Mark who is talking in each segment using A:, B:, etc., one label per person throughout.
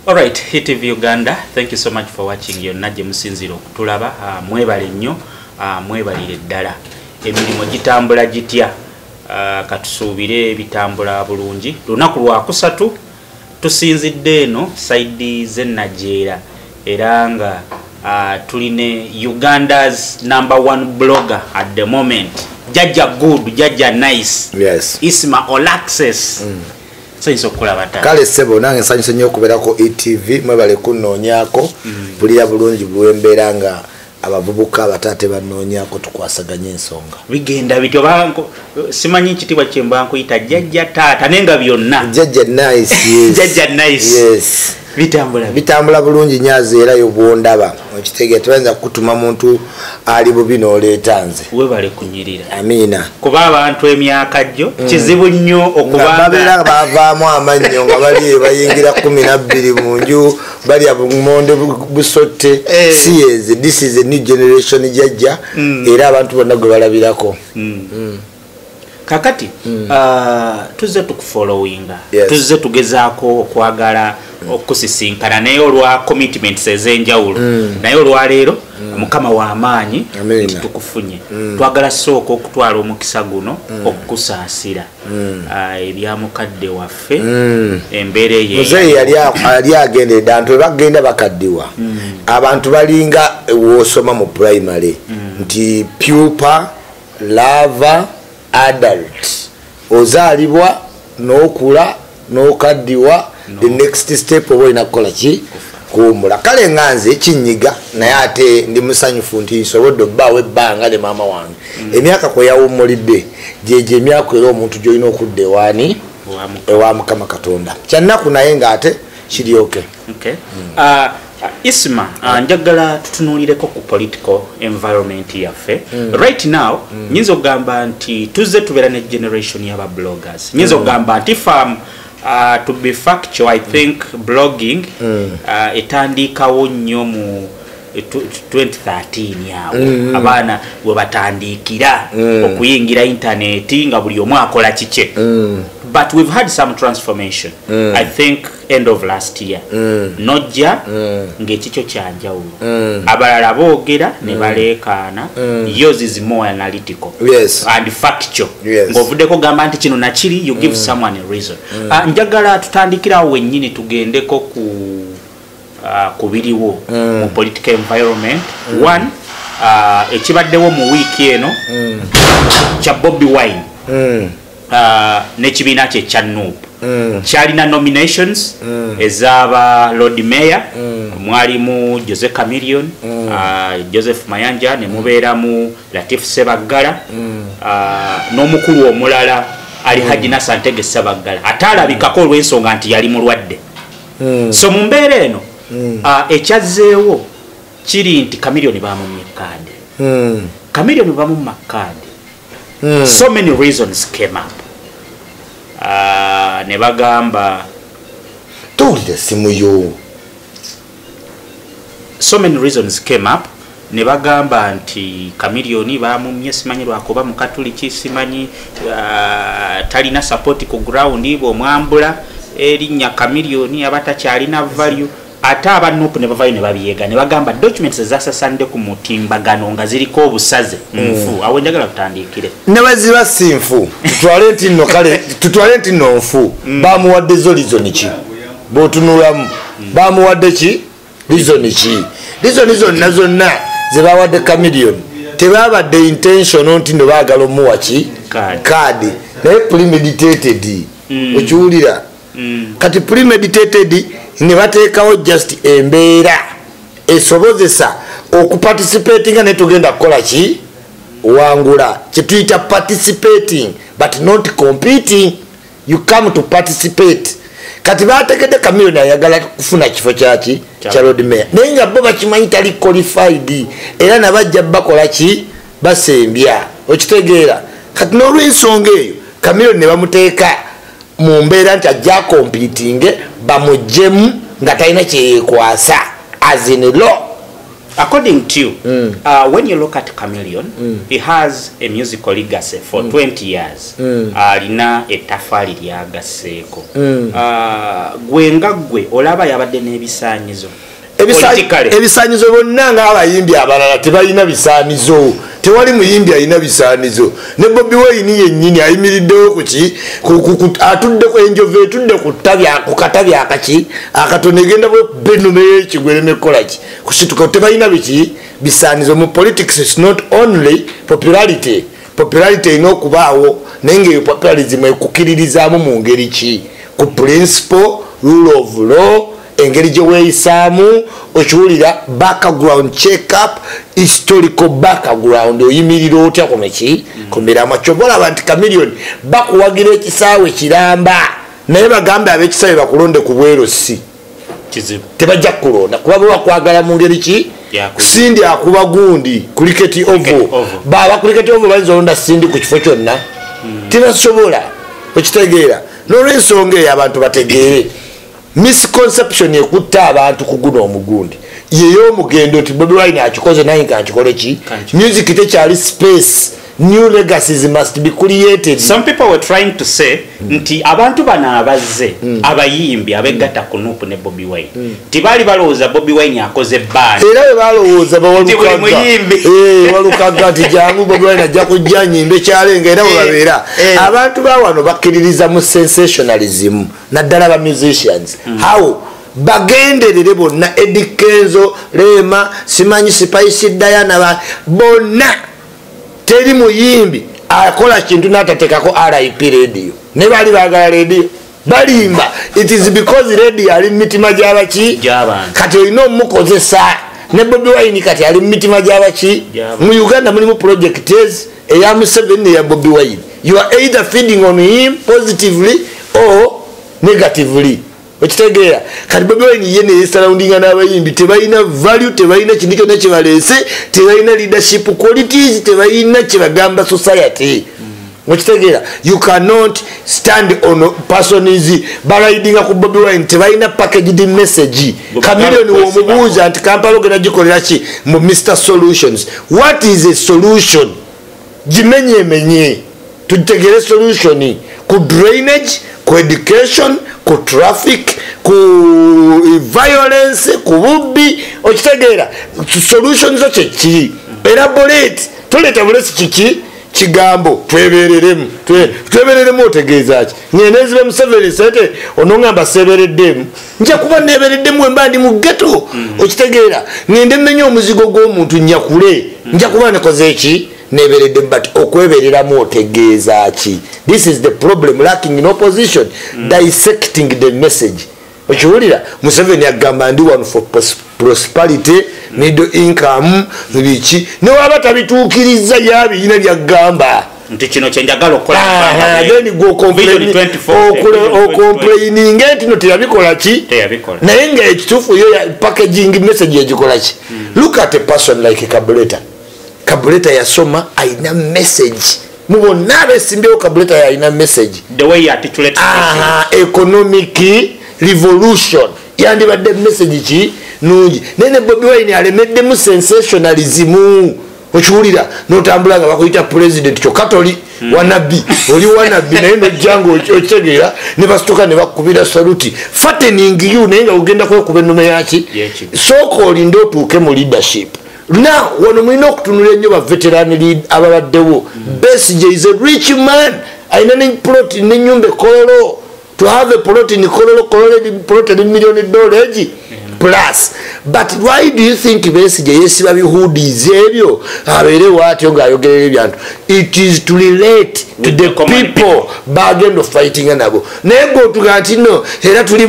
A: Alright, HitTV Uganda, thank you so much for watching. Yonna gye musinzira okutulaba, mwebale nnyo, mwebalire ddala. Emirimu gitambula gitya, katusuubire bitambula bulungi. Lunaku lwa kusatu tusinzidde eno saidi z'ennajeera era nga tuline Uganda's #1 blogger at the moment. Jaja good, Jaja nice.
B: Yes.
A: Isma Olaxes.
B: Kale sebo nange nsanyuse nnyo okubeerako HitTV mwebale kunnoonyaako bulira bulungi bwembeera nga abavubuka abataate bannoonyaako tukwasaganya ensonga
A: bigenda bityo banko simanyi ekitibwa kye mba nkuyita jjajja taata nenga byonna
B: jjajja nice yes.
A: Jjajja nice
B: yes. bitambula bulungi nyazi era yobwondaba okitegeera tebayinza kutuma muntu ali bubi n'oleeta nze
A: webale kunyirira
B: amiina
A: kuba abantu emyaka jjo kizibu nnyo
B: okubabeera bavaamu amannyo nga bali bayingira 12 mu nju balya bumonde busotte siyeze this is a new generation jjajja era abantu bonna gwe balabirako
A: kakati tuzze tukufollowinga tuzze tugezaako okwagala okusisinkana naye olwa commitments ez'enjawulo naye olwaleero mukama w'amaanyi tukufunye twagala sooka okutwala omukisa guno okukusaasira ebya mukadde waffe embeera
B: muzeeyi yali agendedde abantu bwe bagenda bakaddiwa abantu balinga wosoma mu primary nti pupa lava adult ozaalibwa n'okula n'okaddiwa the next step oba olina kukola ki kuwummula kale nganze ekinyiga naye ate ndi musanyufu nti nsobodde obbaawo ebbanga ne maama wange emyaka kwe yawummulidde gyegyo emyaka era omuntu gy'olina okudda ewaani ewa mukama katonda kyannaku naye ng'ate kiri okay.
A: Isma, njagala tutunuulireko ku political environment yaffe. Right now, nyinza okugamba nti tuzze tubeera ne generation y'aba bloggers. Nyinza okugamba nti to be factual, I think blogging etandikawo nnyo mu 2013 yawo abaana we batandikira okuyingira internet nga buli omu akola kike. But we've had some transformation. I think end of last year. Nojja ng'ekikyo kyanjawulo. Abalala boogera ne baleekaana. Yours is more analytical and factual. Ng'ovuddeko gamba nti kino nakiri, you give someone a reason. Njagala tutandikirawo wennyini tugendeko ku biriwo mu political environment. One, ekibaddewo mu wiiki eno kya Bobi Wine. Nekibiina kye kya NUP kyalina nominations ez'aba Lord Mayor mwalimu Jose Chameleone Joseph Mayanja ne mubeeramu Latif Sebaggala n'omukulu omulala ali Hajina Santege Sebaggala ataalabikako olw'ensonga nti yali mulwadde so mu mbeera eno ekyazzeewo kiri nti Chameleone baamumye kaadi Chameleone baamumma kaadi. So many reasons came up. Ne bagamba
B: tuulire simu yo.
A: So many reasons came up. Ne bagamba nti Chameleone baamumye simanyi lwakuba mukatuliki simanyi talina support ku ground bw'omwambula erinnya Chameleone abatakyalina value. Ate aba NUP ne bavayo ne babyega ne bagamba documents ezasasande ku mutimbagano nga ziriko obusaze nfu awo njagala kutandikire
B: ne baziba sinfu tutwale nti nno nfu bamuwadde zo reason ki bw'otunulamu bamuwadde ki reason ki reason zonna ze bawadde Chameleone tebabadde intention nti no baagala omuwa ki kaadi naye premeditated okiwulira kati premeditated ne bateekawo just embeera esobozesa okuparticipatinga ne tugenda kukola ki wangula kyetuyita participating but not competing. You come to participate. Kati bategedde Chameleone ayagala kufuna kifo kyaki kya Lord Mayor naye nga bo bakimanyi tali qualified era nabajja bakola ki basembya okitegeera kati n'olw'ensonga eyo Chameleone ne bamuteeka mu mbeera nti ajja competing bamujjemu nga talina kyeyekwasa as in law
A: According to you, when you look at Chameleon, he has a musical legacy for 20 years. Alina etafali lyagaseeko. Gwenga gwe olaba yabadde n'ebisaanyizo.
B: Ebisaanyizo bonna ng'abayimbi abalala tebalina bisaanizo. Tewali muyimbi alina bisaanizo. Ne Bobi Wine yennyini ayimiriddewo atuddeko enjovu etudde ku katabi akatono egenda bwenume y'ekigwere nekola ki kusituka tebalina bisaanizo. Mu politics is not only popularity erina okubaawo naye ngaeyo popularism ekukiririzaamu mu ngeri ki ku principle rule of law engeri gye weeyisaamu okiwulira background check up historical background oyimirira otya ku miramwa kyova olaba nti Chameleon bakuwagira ekisaawe kiramba naye bagambe ab'ekisaawe bakulonde ku bwerosi tebajja kulonda kuba bakwagala mu ngeri ki Sindi akuba gundi cricket ovo baba cricket ovo bayinza olonda Sindi ku kifo kyonna tebasobola okitegeera n'olw'ensonga eyo abantu bategeere misconception ekutta abantu kuguna omugundi yeyo omugendo nti Bobi Wine akikoze naye nkakikole ki music tekyali space new legacies must be created.
A: Some people were trying to say nti abantu bana abazze abayimbi abegatta ku Nuupu ne Bobi Wine tibali balowooza Bobi Wine akoze band
B: era bwe balowooza walukaga nti jangu Bobi Wine ajja kujja nyimbe kyalenga era bwe babeera abantu bawano bakkiririza mu sensationalism naddala ba musicians how bagenderere bonna Eddie Kenzo Rema simanyi Spice Diana bonna teri muyimbi akola kintu n'atateekako RIP radio ne bali baagala radio balimba. It is because radio ali mu mitima gy'abaki kati olina omukozesa ne Bobi Wine kati ali mu mitima gy'abaki mu Uganda mulimu projects eya Museveni ya Bobi Wine. You are either feeding on him positively or negatively. Okitegeera kati Bobi Wine yene yesurroundinga n'abayimbi tebalina value tebalina kintu kyonna kye baleese tebalina leadership qualities tebalina kye bagamba society. Okitegeera you cannot stand on person is baridinga ku Bobi Wine tebalina packaged message. Chameleon womubuuza nti Kampala ogenda gikolera ki mu Mr Solutions. What is a solution? Jimenye tutegere solution ku drainage ku education ku traffic ku violence ku bubbi okitegeera solutions zo kyeki elaborate toleta bulesi kiki kigambo twebereremu otegeeza ki nyenezibe Museveni sente onongamba sebereddemu nja kuba nebereddemu emba ndi mu ghetto okitegeera ngende mmenya omuzigo gw'omuntu nyakule nja kuba nekoze eki neberedde but okwebereramu otegeeza ki. This is the problem lacking in opposition dissecting the message. Okiwulira Museveni agamba ndi one for prosperity middle income biki newaba tabituukiriza yabiyina byagamba
A: nti kino kyenjagala okukola
B: then go complaining nti no teyabikola ki naye nga ekituufu yo packaging message yagikola ki. Look at a person like Kabuleta yasoma aina message mubona abesimbyeo Kabuleta yaina message
A: the way you articulate
B: economic revolution yandibadde message ki nungi nene Bobi Wine alemeddemu sensationalism okiwulira notambula nga bakuyita president kyokatoli wanabbi oli wanabbi naye nojjangu okitegeera ne basituka ne bakubira saluti fattening you naye nga ugenda kwekuba ennume yaki sooka olinde otuuke mu leadership. Now wano mulina okutunula ennyo ba veteran ababaddewo. Besigye is a rich man ayina ne plot n'ennyumba Kololo to have a plot in Kololo plot $1 million plus. But why do you think Besigye yesiba bihoodies ebyo abeere watyo ng'ayogerera ebyantu? It is to relate to the people bagenda fighting nabo naye ng'otuga nti no era tuli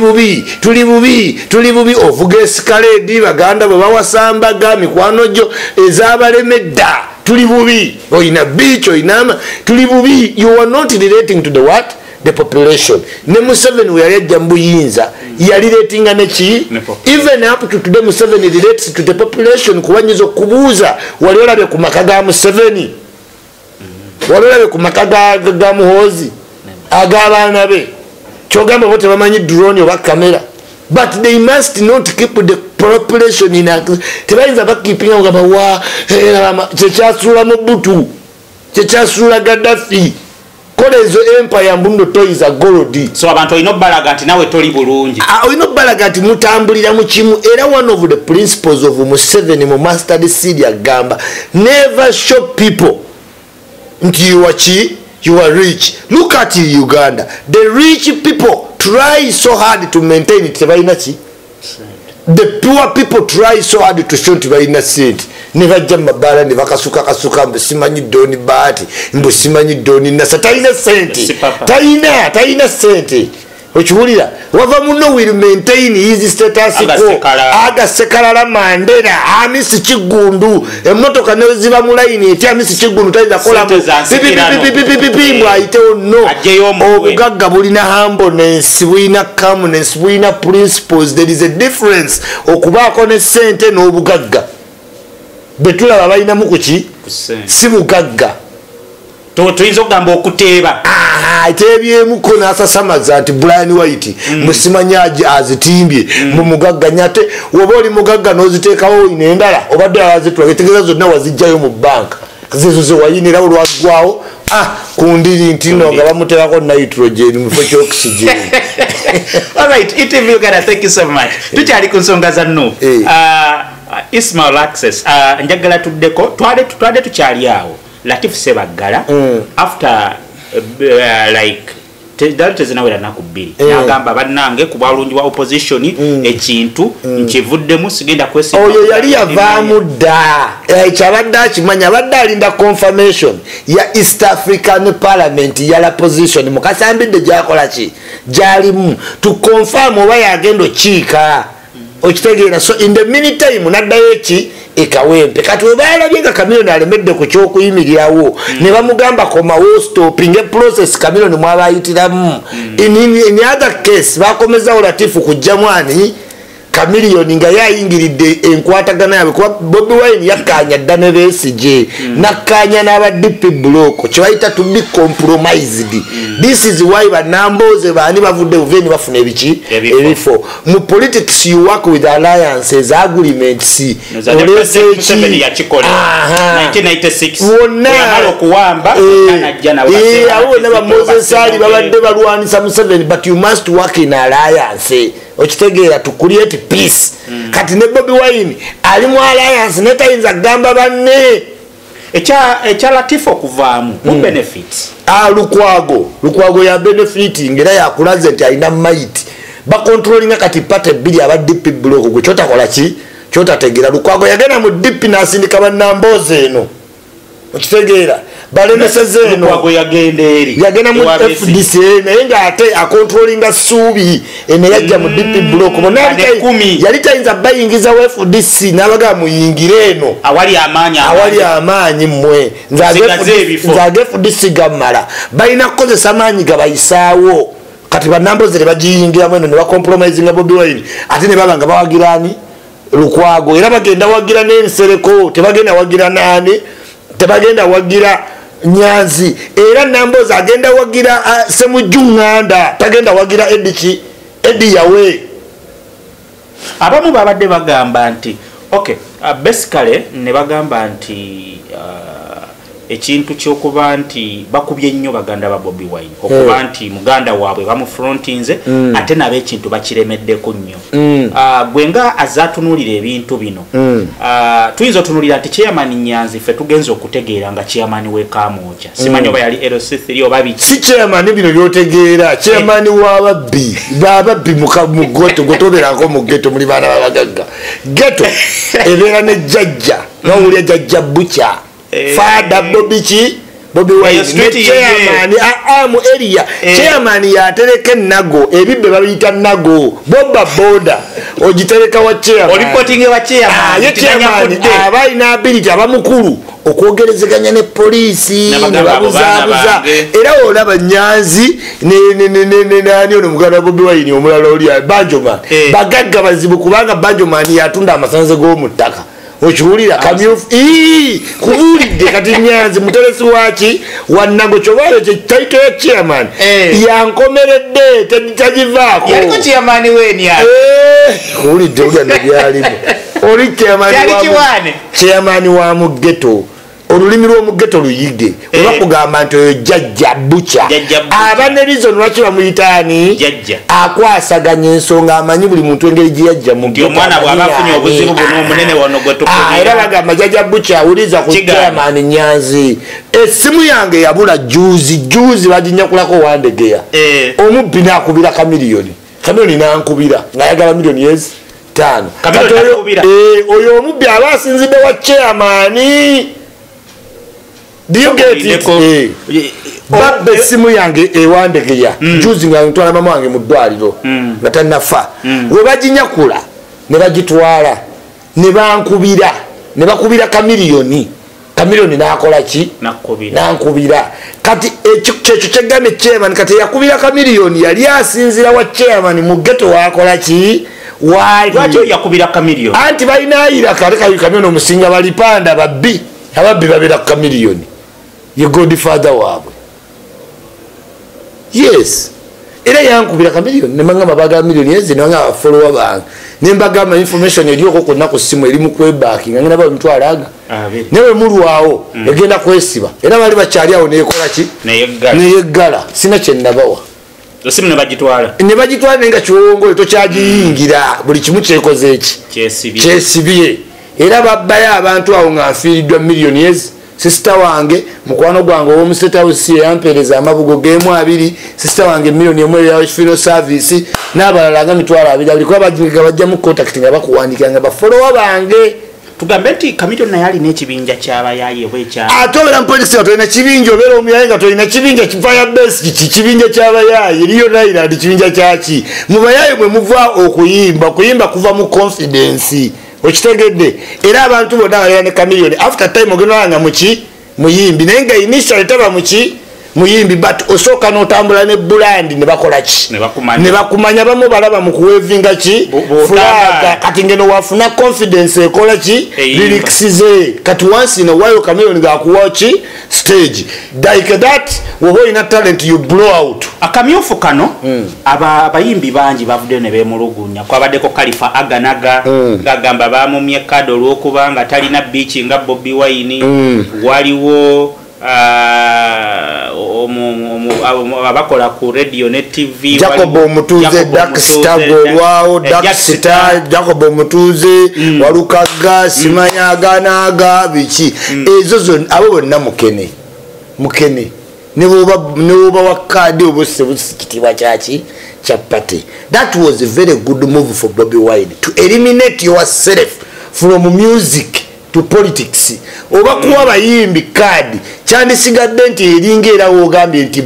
B: bubi ovuga eskaledi baganda bwe bawasambaga mikwano gyo ez'abalemedda tuli bubi oyina biici oyinama tuli bubi. You are not relating to the what? The population. Ne Museveni we yali ajja mu buyinza yali ratinga neki even up to today Museveni relates to the population kubanyiza okubuuza wali olabye ku maka ga Museveni wali olabye ku maka ga Muhoozi ag'abaana be kyogamba bo tebamanyi drone oba kamera but they must not keep the population in a tebayinza bakipinga ngaba wa chekyasula Mobutu chekyasula Gaddafi kola ezo empire mbuno toyiza gold
A: so abantu olina obbalaga nti nawe toli bulungi
B: olina obbalaga nti mutambulira mu kimu era one of the principles of Museveni mu Mastered Seed agamba never show people nti you are rich. Look at Uganda. The rich people try so hard to maintain it. The poor people try so hard to show it. Never jump bala, never kasuka, mbesimanyi doni bati, mbesimanyi doni nasa. Taina senti. Taina senti. Ochiwulira wava muno will maintain his status quo aga sekalala Mandela amisi kigundu emotoka neziba mu line eti amisi kigundu tayiza kola pipi aite ono obugagga bulina humbleness bulina calmness bulina principles. There is a difference okubaako ne sente n'obugagga betulaba balina mukuki si bugagga
A: tuyinza okugamba okuteeba
B: tebyemuko n'asasamaza nti Brian White musimanyaji azitimbye mu mugagganya ate woba oli mugagga n'oziteekawo inendala obadde azitula etegeeza zonna wazijjayo mu banka zizo ze wayinira olwagwawo kundiri nti no nga bamuteerako nitrogen mu kifo ky'oxygen.
A: Alright, ETV Uganda, thank you so much. Tukyali ku nsonga za Nuupu. Ismail Access njagala tuddeko twade tukyali awo Latif Sebaggala after like tezinawera naku bbiri nagamba bannange ku bwalungi wa opposition ekintu nkivuddemu sigenda kwesiga
B: oyo yali yavaamu dda kyabadde akimanya abadde alinda confirmation ya East African Parliament yala position mukasambidde gyakola ki gyalimu to confirm oba yagenda okiika okitegeera. So in the meantime naddayo eki ekawempe kati webalabye nga Chameleone alemedde ku kyokuyimirirawo ne bamugamba komawo stopping a process Chameleone mwabayitiramu. In other case bakomezawo Latifu kujjamu ani Chameleone nga yayingiridde enkwatagana yabe kuba Bobi Wine yakkaanya dda ne Besigye nakkaanya n'aba DP block kyebayita to be compromised. This is why banamboze baani bavudde buveni bafuna ebifo mu politics. You work with alliances agreements. Moses babadde balwanisa Museveni, but you must work in alliance okitegeera to create peace. Kati ne Bobi Wine ali mu alliance netayinza gamba banne
A: ekya Latif okuvaamu mu benefits. Lukwago ya benefiting era yakulaze nti alina might bakontrolinga kati pate bbiri aba DP block gwe kyotakola ki kyotategeera. Lukwago yagenda mu DP n'asindika bannamboze eno okitegeera balemeseze eno Lukwago
B: yagenda mu FDC naye nga ate akontrolinga Suubi ene yajja mu DP block bona yali tayinza bayingiza wa FDC n'abaga muyingire eno
A: awali
B: amaanyi mmwe nzage FDC gamala balina kukozesa amaanyi gabayisaawo kati bannamboze bagiyingiramu eno ne bacompromisinga Bobi Wine ate ne baba nga bawagirani Lukwago era bagenda wagira n'ensereko tebagenda wagira nani tebagenda wagira Nyanzi era Namboze agenda wagira Semujunganda tagenda wagira Edi yawe.
A: Abamu babadde bagamba nti okay basically ne bagamba nti ekintu kyokuba nti bakubye nnyo baganda ba Bobi Wine okuba nti muganda waabwe bamufrontinze ate nabo ekintu bakiremeddeko nnyo. Gwe nga azaatunulira ebintu bino tuyinza otunulira nti chairman Nyanzi ffe tugenza okutegeera nga chairman we Kamoocha simanyi oba yali LC3 oba biki
B: si chairman bino byotegeera chairman w'ababbi mu ghetto gotoberako mu ghetto muli baana babagagga ghetto ebeera ne jjajja n'owulya jjajja Bucha Father Bobi Wine chairman mu area chairman yatereka nago ebibbe babiyita nago boda ogitereka wa chairman
A: reporting wa chairman
B: abaina ability abamukulu okwogerezeganya ne poliisi ne babuzabuza era olaba Nyanzi nani ono muganda Bobi Wine omulala oli Banjoman bagagga bazibu kubanga Banjoman yatunda amasanze g'omu ttaka okiwulira kamyufu kubulidde kati Nyanzi muteresi waki wannago kyobayo kyetaito ya chairman yankomeredde tagivaako
A: yaliko chairman
B: kuwulidde oluganda byalimu oli chairman wa mugeto olulimi lw'omugeto luyige oba kugamba nti oyo jjajja bucha aba ne reason lwaki bamuyitaani akwasaganya ensonga amanyi buli muntu engeri gye yajja era bagamba jjajja bucha awuliza ku chairman Nyanzi essimu yange yabula juzi baginyakulako wandegeya omubbi naakubira kamiliyoni nankubira ng'ayagala miliyoni 5 oyo omubbi aba asinzidde wa chairman. Do you get it? Babbe essimu yange ewandegeya juzi nga ntwala mama wange mu ddwaliro nga tannafa we baginyakula ne bagitwala ne bankubira ne bakubira kamiliyoni nakola ki nankubira kati ekyo kyegambye chairman kati yakubira kamiliyoni yali asinzira wa chairman mu ghetto wakola ki
A: lwaki yakubira kamiliyoni
B: anti balina ayira kale kamiliyoni omusinga balipanda ababbi babeera ku kamiliyoni ye godfather waabwe yes era yankubira kamiliyoni nemagamba bagala miliyoni ezi nanga abafolowa bange nembagamba information erioko konna ku ssimu eri mu kwebaki nga ngenda bamutwalaga newe mulwawo egenda kwesiba era bali bakyali awo neyekola ki neyeggala sina kyenabawa
A: osimu nebagitwala
B: naye nga kiwongole tokyagiyingira buli kimu kyekoze eki kyesibye era babbayo abantu awo nga nfiiriddwa miliyoni ezi sister wange mukwano gwange ow'omusetawusi yampeereza amabugo g2 sister wange miliyoni emu eya funeral service n'abalala nga 20,000 balikuba bajjamu contact nga bakuwandikira nga bafolowa bange
A: tugambe nti kamiliyoni naye alina ekibinja kyabayayi oba ekya
B: ate obeera mu politics nga tolina kibinja obeera omuyayi nga tolina kibinja fire base kibinja kyabayayi eriyo nailand kibinja kyaki mu bayayi mwe muva okuyimba kuva mu confidence okitegedde era abantu bonna balera ne kamiliyoni after time ogendanga muki muyimbi naye nga initial taba muki muyimbi but osooka n'otambula ne bulandi ne bakola ki ne bakumanya bamu balaba mu kuwevinga ki fulaga kati ngeno wafuna confidence ekola ki lirikisize kati once in a while kamiliyoni ngaakuwa ki stage like that woba olina talent you blow out
A: akamyufu kano abayimbi bangi bavuddeyo ne beemulugunya kwabaddeko Khalifa Aganaga ngagamba bamumye kado olw'okuba nga talina biiki nga Bobi Wine waliwo abakola ku radio ne TV
B: Jacob Omutuuze Dakstar olwawo Dakstar Jacob Omutuuze Walukaga Simanya Aganaga biki ezo zonna abo bonna mukene ne bwoba wakkaadi obuse busikitibwa kyaki kya party. That was a very good move for Bobi Wine to eliminate yourself from music to politics. Oba kuwa bayimbi kadi kyandisigadde nti eringa era wogambye nti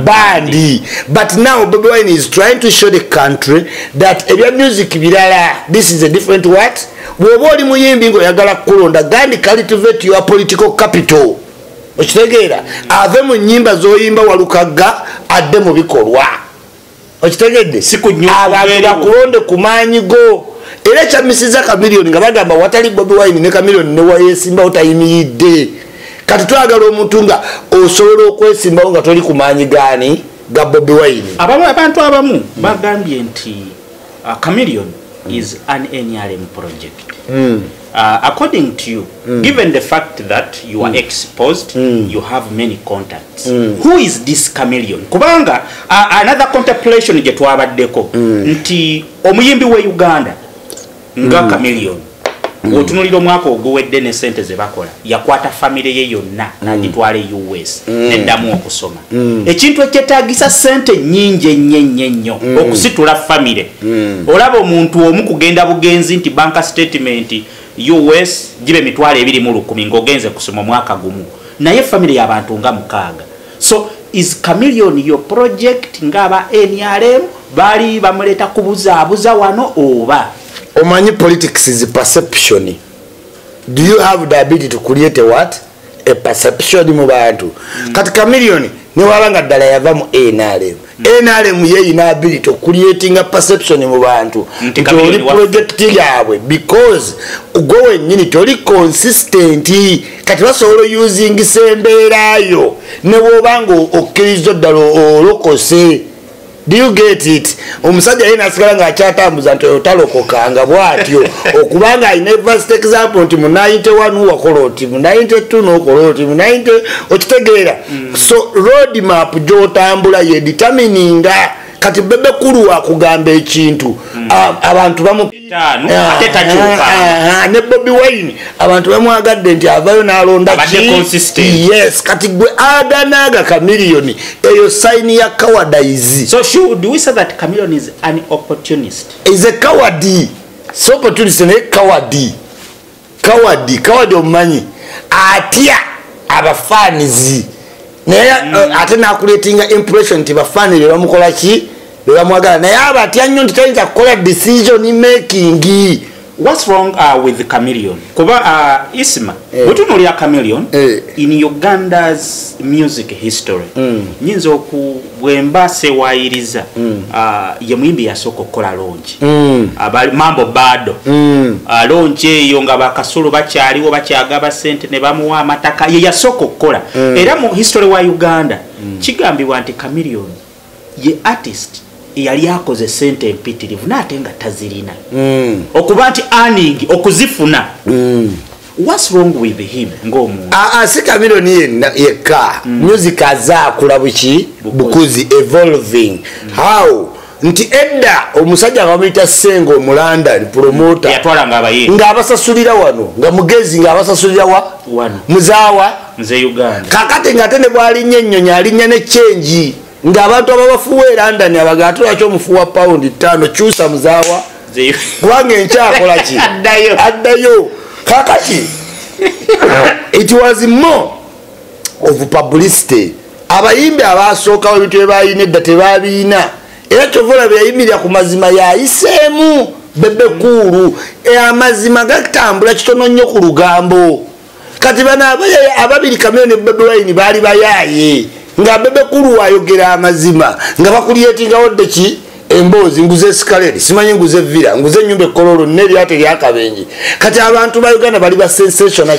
B: bandi but now Bobi Wine is trying to show the country that ebya music birala this is a different what bwoba oli muyimbi ng'oyagala kulonda gandi cultivate your political capital okitegeera ave mu nnyimba z'oyimba Walukaga adde mu bikolwa okitegedde abantu bakulonde ku maanyi go era kyamisiza kamiliyoni nga bagamba watali Bobi Wine ne kamiliyoni ne wayesimbawo tayimiridde kati twagala omuntu nga osobola okwesimbawo nga toli ku maanyi gaani ga Bobi Wine.
A: Abantu abamu bagambye nti kamiliyoni is an NRM project. According to you, given the fact that you are exposed, you have many contacts. Who is this chameleon? Kubanga another contemplation je twabaddeko nti omuyimbi we Uganda nga chameleon otunulira omwaka oguwedde ne sente ze bakola yakwata family ye yonna n'agitwala US neddamu okusoma ekintu ekyetaagisa sente nnyingi ennyo okusitula family olaba omuntu omu kugenda bugenzi nti banka statement US gibe mitwalo 210 ng'ogenze kusoma omwaka gumu naye family y'abantu nga 6. So is chameleon your project ngaba NRM bali bamuleta kubuzaabuza wano oba
B: omanyi politics is perception. Do you have the ability to create a perception mu bantu? Kati chameleon ne wabanga ddala yava mu NRM NRM yeyina ability okucreatinga perception mu bantu nti oli project yaabwe because gwe wennyini toli consistent kati basobola using sembeerayo ne bw'obanga okkiriza ddala olokose. Do you get it? Omusajja yena asigala nga akyatambuza nti otalokokanga bw'atyo okubanga alina first example nti mu 91 wakola oti mu 92 n'okola oti mu 90 okitegeera. So road map gy'otambula ye determininga kati bebe kulu wakugamba ekintu abantu bamu ne Bobi Wine abantu bamwagadde nti avayo n'alonda yes kati gwe aganaaga Chameleone eyo sign ya cowardice.
A: So should we say that Chameleone is an opportunist?
B: Is a coward. So opportunist ne coward omanyi atya abafanizi naye ate nakuletinga impression nti bafani bebamukola ki bebamwagala naye abatya nnyo nti tayinza kukola decision making.
A: What's wrong with Chameleone? Kuba Isma butunulya Chameleone in Uganda's music history nyinza okubwemba sewayiriza ye muyimbi yasooka okukola longi mambo bado longi eyo nga bakasulu bakyaliwo bakyagaba sente ne bamuwa amataka ye yasooka okukola era mu history wa Uganda kigambibwa nti Chameleone ye artist yali akoze sente empitirivu nate nga tazirina okuba nti earning okuzifuna. What's wrong with him ng'omuntu?
B: Si Chameleone yekka music azaakula bukuzi evolving how nti edda omusajja bamuyita Sengo mu London promoter
A: yatwalanga abayimbi
B: ng'abasasulira wano nga mugezi ng'abasasulira
A: wano
B: muzaawa
A: nze Uganda
B: kakati ng'ate ne bw'alinnya ennyonyi alinnya ne change ng'abantu ababafuwa e London abagatu lwaki omufuwa pound 5 kyusa muzaawa kubanga enkyakola ki addayo kakati it was more of publicity. Abayimbi abasookawo ebintu byebayina edda tebabiina era kyovola byeyayimirira ku mazima yayiseemu bebe kuulu amazima gatambula kitono nnyo ku lugambo kati bano ababiri Chameleone ne Bobi Wine baali bayaaye nga bebe kulu wayogera amazima nga bakulyetingawo ddeki emboozi nguze escalade simanyi nguze villa nguze ennyumba ekololo n'eryate lyakabenje kati abantu ba Uganda bali ba sensational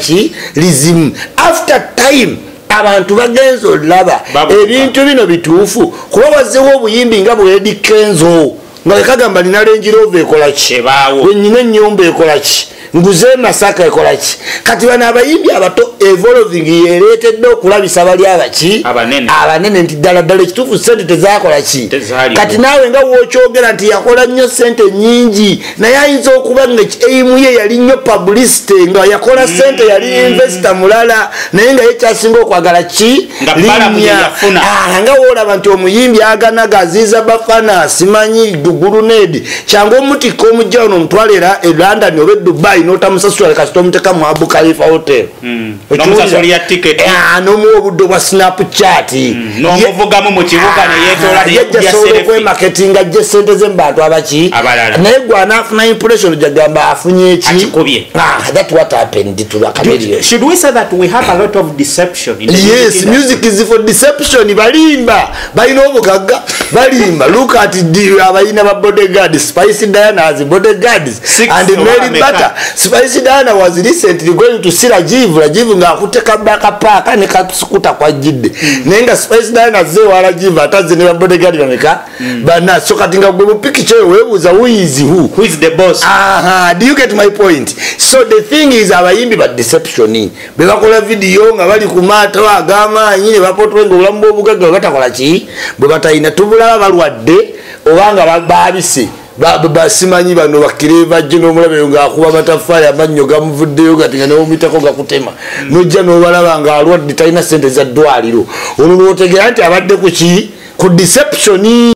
B: lizimu after time abantu bagenzo olaba ebintu bino bituufu kuba wazzewo obuyimbi nga bwe Eddie Kenzo nga lekagamba lina Range Rover ekola ki wenyina ennyumba ekola ki nguze Masaka ekola ki kati bano abayimbi abato evolving yereetedde okulabisa bali abaki abanene nti ddala ekituufu sente tezakola ki kati naawe nga wookyogera nti yakola nnyo sente nnyingi naye ayinza okuba nga eimu ye yali nnyo publicity nga yakola sente yali investor mulala naye nga yekyasinga okwagala ki linnya nga woolaba nti omuyimbi aganaga aziiza bafana simanyi gulunedi kyangu omutikka omujja ono omutwalira e London oba e Dubai notamusasula kasita omuteka mu Abu Khalifa hotel
A: nomusasulira ticket
B: nomuwa obudde bwa Snapchat
A: nomuvugamu mu kibuga
B: neyeetola okwemarketinga ajje sente ze mu bantu abaki naye gwe anaafuna impression gyagamba afunye eki that what happened to Chameleone.
A: Should we say that we have a lot of deception in the
B: yes music is for deception balimba balina obugagga balimba look at abalina ba bodyguard Spicy Diana as bodyguards and Mary Butter. Spicy Diana was recently going to see Rajiv nga akuteka bakapaka ne kasikuta kwa jidde nenga Spicy Diana ze wa Rajiv ataze ne bodyguard bameka bana so katinga gwe picture webuza who is the boss. Do you get my point? So the thing is abayimbi ba deception be bakola video nga bali kumata agama nyine bapotwenga obulambo obugaga batakola ki bwe batayina tubulaba balwadde obanga babise basimanyi bano bakireva jino omulabe nga akuba matafali amannyo gamuvuddeyo gati nga newomitako gakutema nojja nobalaba nga alwadde talina sente za ddwaliro olwo lwotegera nti abadde ku deception.